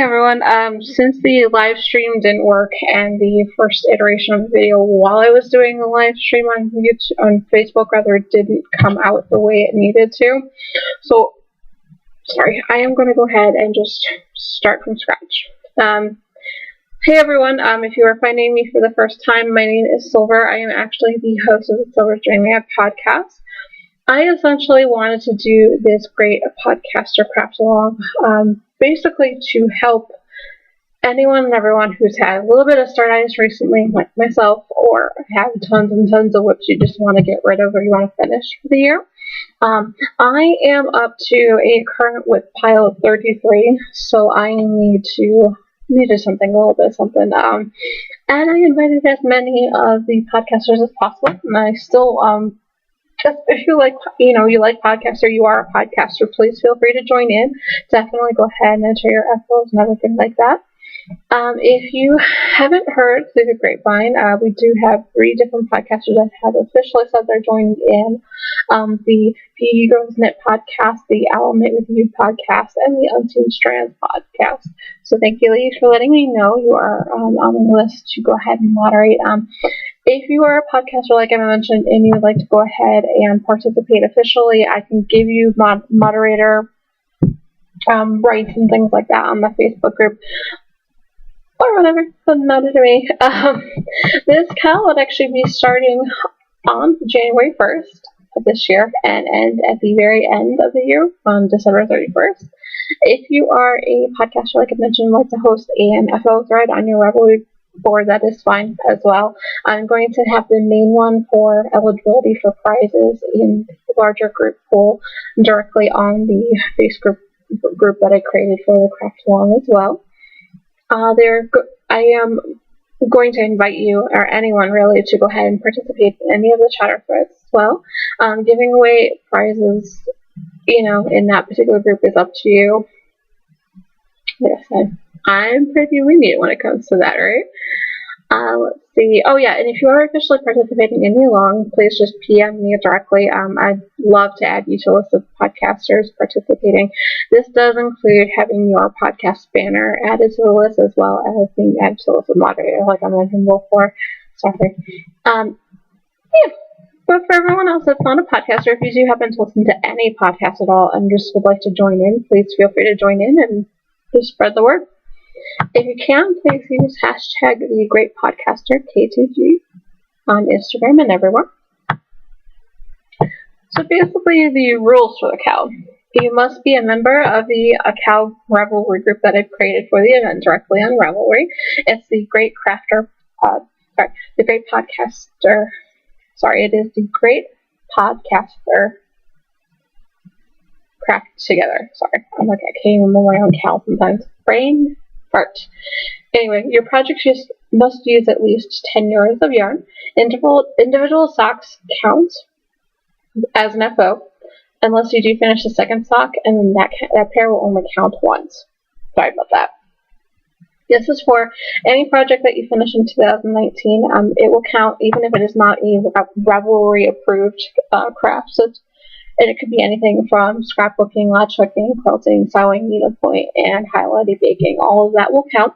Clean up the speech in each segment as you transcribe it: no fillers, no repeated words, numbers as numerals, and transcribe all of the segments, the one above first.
everyone. Since the live stream didn't work and the first iteration of the video while I was doing the live stream on YouTube, on Facebook rather, didn't come out the way it needed to, so sorry. I am going to go ahead and just start from scratch. Hey everyone. If you are finding me for the first time, my name is Silver. I am actually the host of the Silver's Dreaming podcast. I essentially wanted to do this great podcaster craft along, basically to help anyone and everyone who's had a little bit of startitis recently, like myself, or have tons and tons of whips you just want to get rid of or you want to finish for the year. I am up to a current whip pile of 33, so I needed something, a little bit of something, and I invited as many of the podcasters as possible, and I still, if you like podcasts or you are a podcaster, please feel free to join in. Definitely go ahead and enter your echoes and everything like that. If you haven't heard through the grapevine, we do have 3 different podcasters that have officially said they're joining in. The PE Girls Knit podcast, the Owl Knit With You podcast, and the Unseen Strands podcast. So thank you, ladies, for letting me know you are on the list to go ahead and moderate. If you are a podcaster, like I mentioned, and you would like to go ahead and participate officially, I can give you moderator rights and things like that on the Facebook group. Or whatever, doesn't matter to me. This cal would actually be starting on January 1st of this year and end at the very end of the year on December 31st. If you are a podcaster, like I mentioned, like to host an FO thread on your Revelry board, that is fine as well. I'm going to have the main one for eligibility for prizes in the larger group pool directly on the Facebook group that I created for the craft along as well. I am going to invite you, or anyone really, to go ahead and participate in any of the chatter threads as well. Giving away prizes, in that particular group is up to you. Like I said, I'm pretty lenient when it comes to that, right? Let's see. Oh yeah, and if you are officially participating in the along, please just PM me directly. I'd love to add you to a list of podcasters participating. This does include having your podcast banner added to the list as well as being added to the list of moderators, like I mentioned before. Sorry. Yeah. But for everyone else that's not a podcaster, if you do happen to listen to any podcast at all and just would like to join in, please feel free to join in and just spread the word. If you can, please use hashtag the Great Podcaster K2G on Instagram and everywhere. So basically, the rules for the CAL. You must be a member of the CAL Revelry group that I've created for the event directly on Revelry. It's the Great the Great Podcaster. Sorry, it is the Great Podcaster Craft Together. Sorry, I can't even remember my own CAL sometimes. Brain fart. Anyway, your project must use at least 10 yards of yarn. Individual socks count as an FO, unless you do finish the second sock, and then that pair will only count once. Sorry about that. This is for any project that you finish in 2019. It will count even if it is not a Revelry approved craft. So it could be anything from scrapbooking, latch hooking, quilting, sewing, needlepoint, and highlighting, baking. All of that will count.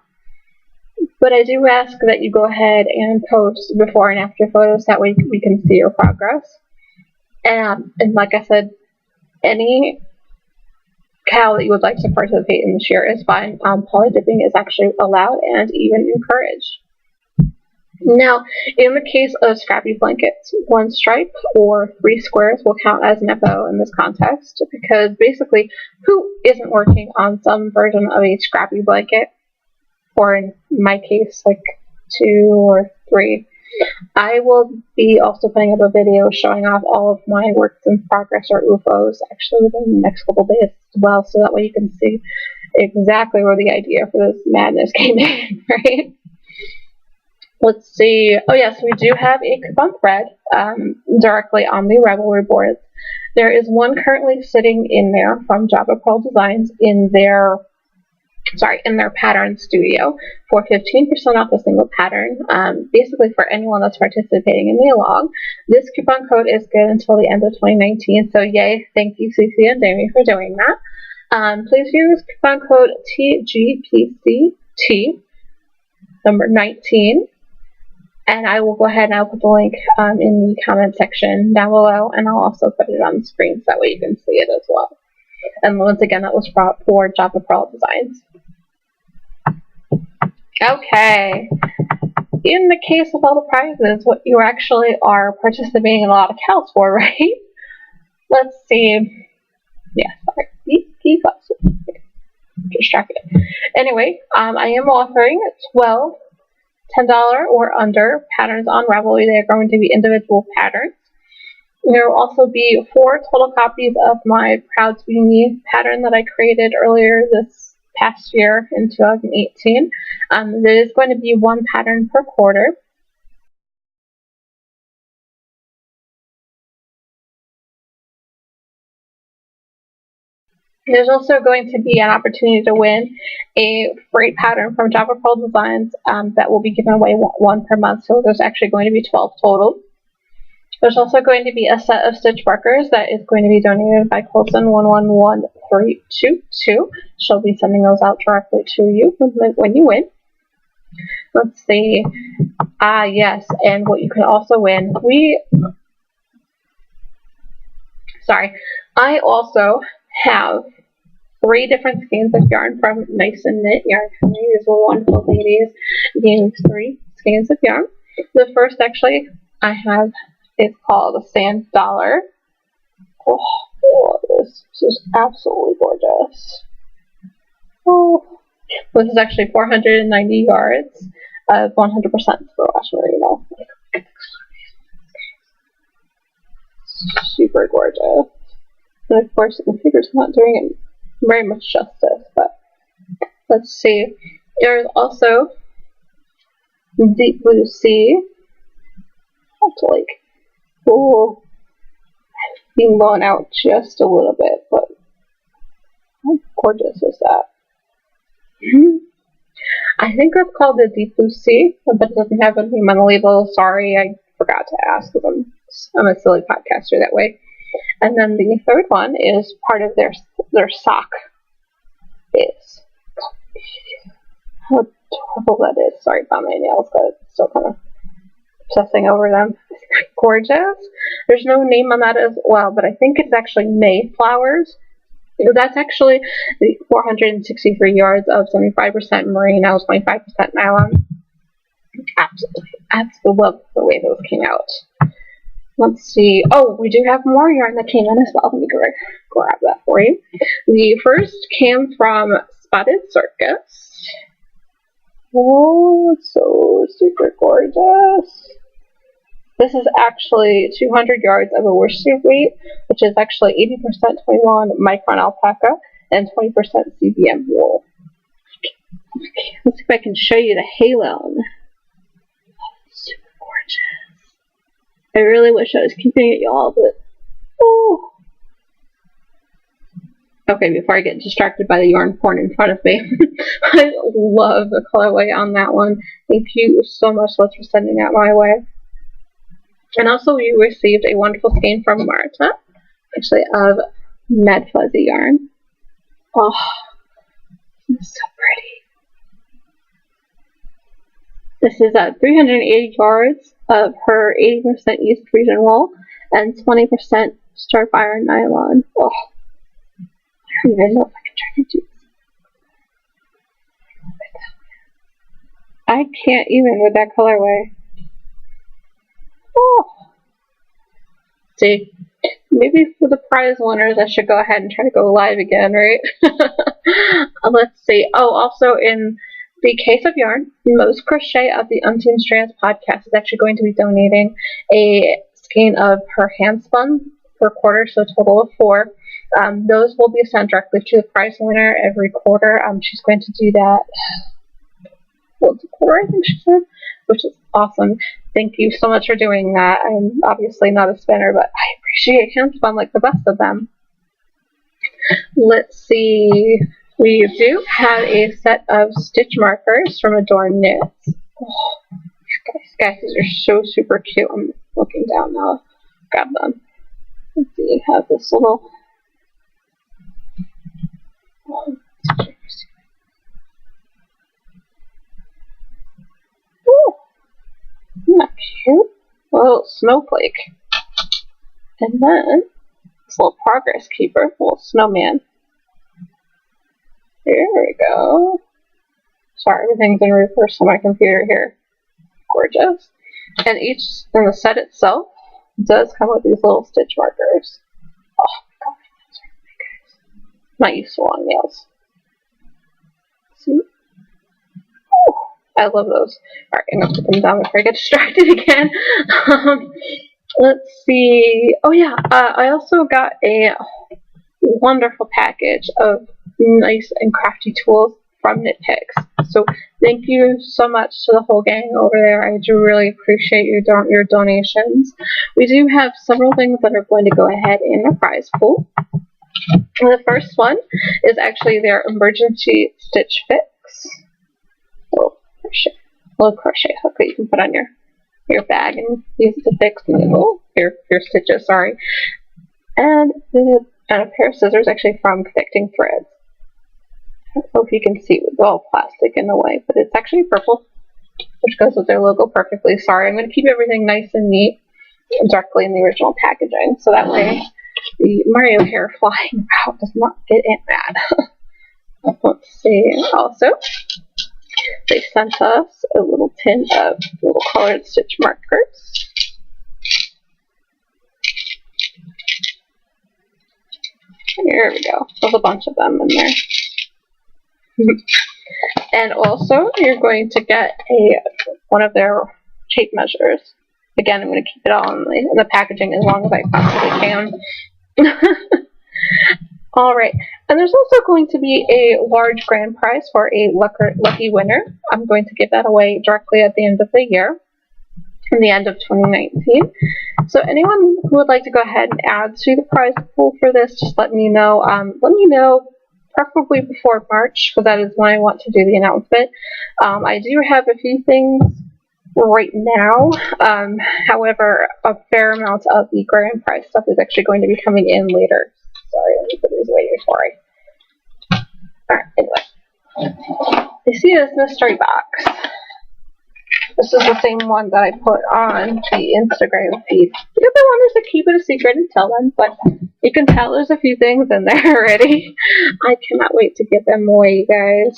But I do ask that you go ahead and post before and after photos. That way we can see your progress. And like I said, any CAL that you would like to participate in this year is fine. Poly dipping is actually allowed and even encouraged. Now, in the case of scrappy blankets, 1 stripe or 3 squares will count as an FO in this context, because basically, who isn't working on some version of a scrappy blanket, or in my case, like 2 or 3. I will be also putting up a video showing off all of my works in progress, or UFOs, actually within the next couple days as well, so that way you can see exactly where the idea for this madness came in, right? Let's see. Oh yes, we do have a coupon thread directly on the Revelry boards. There is one currently sitting in there from Java Pearl Designs in their pattern studio for 15% off a single pattern. Basically for anyone that's participating in the along. This coupon code is good until the end of 2019. So yay, thank you, CC and Jamie, for doing that. Please use coupon code TGPCT, number 19, and I will go ahead and I'll put the link in the comment section down below, and I'll also put it on the screen so that way you can see it as well. And once again, that was for Java Pearl Designs. Okay. In the case of all the prizes, what you actually are participating in a lot of counts for, right? Let's see. Yeah, sorry. Keep up. Distracted. Anyway, I am offering 12 $10 or under patterns on Ravelry. They are going to be individual patterns. There will also be 4 total copies of my Proud to Be Me pattern that I created earlier this past year in 2018. There is going to be 1 pattern per quarter. There's also going to be an opportunity to win a free pattern from Java Pearl Designs that will be given away 1 per month, so there's actually going to be 12 total. There's also going to be a set of stitch markers that is going to be donated by Colson111322. She'll be sending those out directly to you when you win. Let's see. Yes, and what you can also win. I also have 3 different skeins of yarn from Nice and Knit Yarn Company. These were wonderful ladies giving 3 skeins of yarn. The first actually I have is called a Sand Dollar. Oh, I love this. This is absolutely gorgeous. Oh, this is actually 490 yards of 100% superwash merino. Super gorgeous. And of course, the computer's not doing it very much justice, but let's see. There's also Deep Blue Sea. Being blown out just a little bit, but how gorgeous is that? I think it's called the Deep Blue Sea, but it doesn't have a name on the label. Sorry, I forgot to ask, because I'm a silly podcaster that way. And then the third one is part of their sock. How adorable that is. Sorry about my nails, but it's still kind of obsessing over them. Gorgeous. There's no name on that as well, but I think it's actually Mayflowers. That's actually the 463 yards of 75% merino, 25% nylon. Absolutely love the way those came out. Let's see. Oh, we do have more yarn that came in as well. Let me grab that for you. The first came from Spotted Circus. Oh, it's so super gorgeous. This is actually 200 yards of a worsted weight, which is actually 80% 21 micron alpaca and 20% CBM wool. Okay, let's see if I can show you the halo. Super gorgeous. I really wish I was keeping it, y'all, but oh. Okay, before I get distracted by the yarn porn in front of me, I love the colorway on that one. Thank you so much, Liz, for sending that my way. And also, we received a wonderful skein from Marta, actually, of Med Fuzzy yarn. Oh, it's so pretty. This is 380 yards of her 80% East Region wool and 20% Stark Iron nylon. Oh, I don't even know if I can try to do this. I can't even with that colorway. Oh. See, maybe for the prize winners, I should go ahead and try to go live again, right? Let's see. Oh, also in the case of yarn, Most Crochet of the Unseen Strands podcast is actually going to be donating a skein of her hand spun per quarter, so a total of 4. Those will be sent directly to the prize winner every quarter. She's going to do that once a quarter, I think she said, which is awesome. Thank you so much for doing that. I'm obviously not a spinner, but I appreciate hand spun like the best of them. Let's see. We do have a set of stitch markers from Adorn Knits. Oh, guys, these are so super cute. I'm looking down now. Grab them. Let's see. You have this little snowflake. And then this little progress keeper, little snowman. Here we go. Sorry, everything's in reverse on my computer here. Gorgeous. And the set itself does come with these little stitch markers. Oh my god, sorry guys. Not used to long nails. See? Ooh, I love those. Alright, I'm gonna put them down before I get distracted again. Let's see. Oh yeah, I also got a wonderful package of nice and crafty tools from Knitpicks. So thank you so much to the whole gang over there. I do really appreciate your donations. We do have several things that are going to go ahead in the prize pool. The first one is actually their emergency stitch fix. Little crochet hook that you can put on your bag and use it to fix your stitches, sorry. And a pair of scissors actually from Connecting Threads. I don't know if you can see, it's all plastic in the way, but it's actually purple, which goes with their logo perfectly. Sorry, I'm going to keep everything nice and neat directly in the original packaging, so that way the Mario hair flying about does not get it mad. Let's see. Also, they sent us a little tin of little colored stitch markers. Here we go. There's a bunch of them in there. And also, you're going to get one of their tape measures. Again, I'm going to keep it all in the packaging as long as I possibly can. Alright, and there's also going to be a large grand prize for a lucky winner. I'm going to give that away directly at the end of the year, in the end of 2019. So anyone who would like to go ahead and add to the prize pool for this, just let me know. Let me know preferably before March, because that is when I want to do the announcement. I do have a few things right now. However, a fair amount of the grand prize stuff is actually going to be coming in later. Sorry, let me put these away before Alright, anyway. You see this mystery box? This is the same one that I put on the Instagram feed. The other one is to keep it a secret until then, but you can tell there's a few things in there already. I cannot wait to get them away, guys.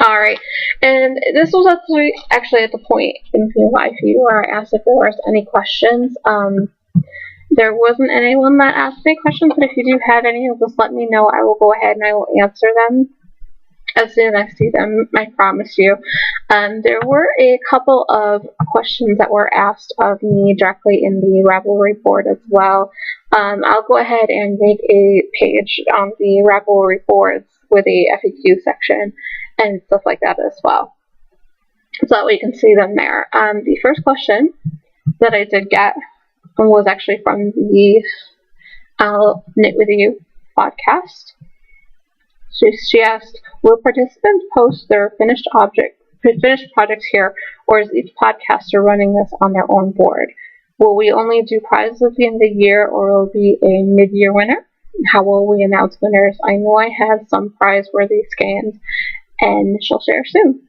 Alright, and this was actually at the point in the live feed where I asked if there was any questions. There wasn't anyone that asked any questions, but if you do have any, just let me know. I will go ahead and I will answer them as soon as I see them, I promise you. There were a couple of questions that were asked of me directly in the Ravelry board as well. I'll go ahead and make a page on the Ravelry boards with a FAQ section and stuff like that as well, so that way you can see them there. The first question that I did get was actually from the I'll Knit With You podcast. She asked, will participants post their finished projects here, or is each podcaster running this on their own board? Will we only do prizes at the end of the year, or will it be a mid-year winner? How will we announce winners? I know I have some prize-worthy scans, and she'll share soon.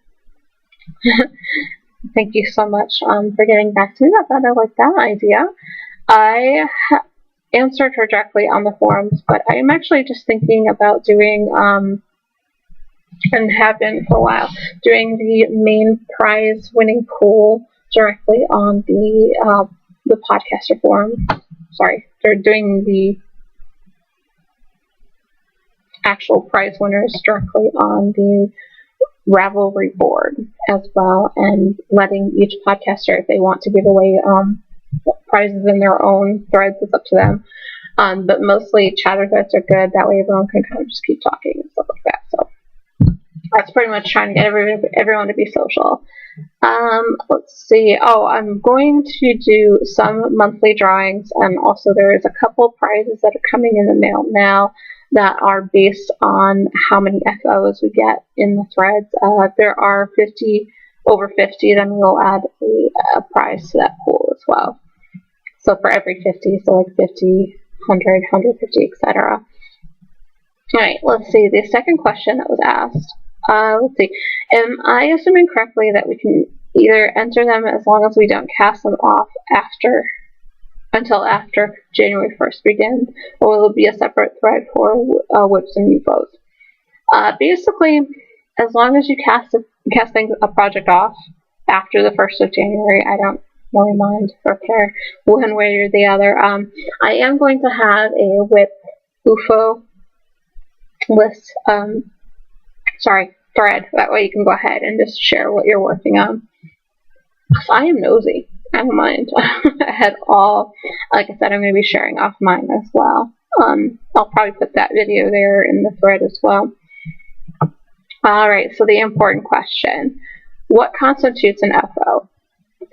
Thank you so much for getting back to me about that. I like that idea. I answered her directly on the forums, but I'm actually just thinking about doing, and have been for a while, doing the main prize winning pool directly on the podcaster forum. Sorry, they're doing the actual prize winners directly on the Ravelry board as well, and letting each podcaster, if they want to give away prizes in their own threads, it's up to them. But mostly chatter threads are good. That way everyone can kind of just keep talking and stuff like that. So that's pretty much trying to get everyone to be social. Let's see. Oh, I'm going to do some monthly drawings, and also there's a couple prizes that are coming in the mail now that are based on how many FOs we get in the threads. If there are over 50, then we'll add a prize to that pool as well. So for every 50, so like 50, 100, 150, etc. Alright, let's see. The second question that was asked, let's see. Am I assuming correctly that we can Either enter them as long as we don't cast them off until after January 1st begins, or will it be a separate thread for whips and UFOs? Basically, as long as you cast a project off after the 1st of January, I don't really mind or care one way or the other. I am going to have a whip UFO list, thread. That way you can go ahead and just share what you're working on. So I am nosy. I don't mind. I had like I said, I'm going to be sharing off mine as well. I'll probably put that video there in the thread as well. Alright, so the important question. What constitutes an FO?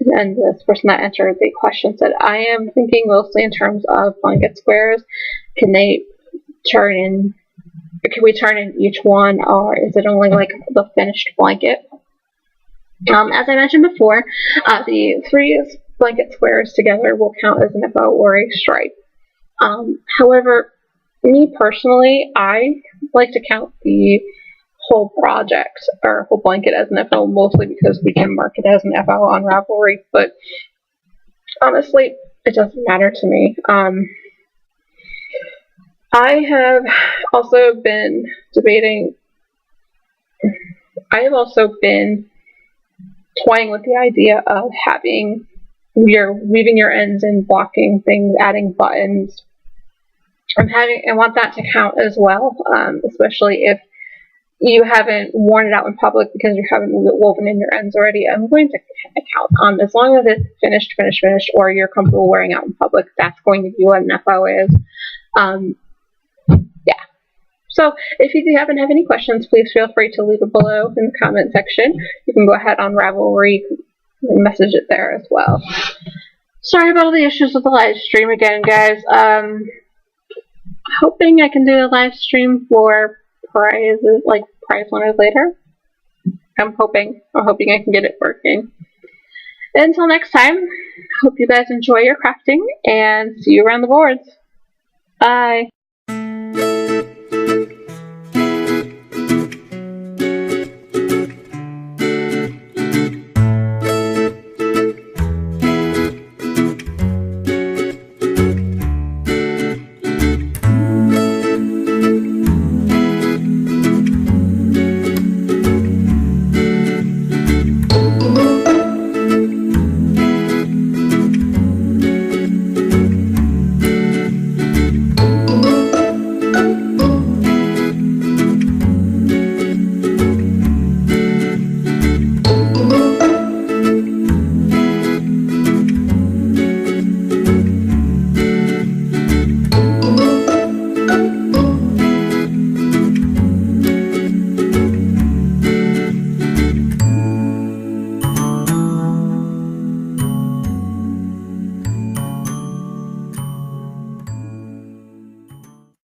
And this person that answered the question said, I am thinking mostly in terms of blanket squares. Can we turn in each one, or is it only like the finished blanket? As I mentioned before, the 3 blanket squares together will count as an FO or a stripe. However, me personally, I like to count the whole project or whole blanket as an FO, mostly because we can mark it as an FO on Ravelry, but honestly, it doesn't matter to me. I have also been toying with the idea of weaving your ends and blocking things, adding buttons. I want that to count as well, especially if you haven't worn it out in public because you haven't woven in your ends already. I'm going to count. As long as it's finished, or you're comfortable wearing out in public, that's going to be what an FO is. Yeah. So if you happen to have any questions, please feel free to leave it below in the comment section. You can go ahead on Ravelry and message it there as well. Sorry about all the issues with the live stream again, guys. Hoping I can do a live stream for prizes, like prize winners later. I'm hoping I can get it working. Until next time, hope you guys enjoy your crafting and see you around the boards. Bye.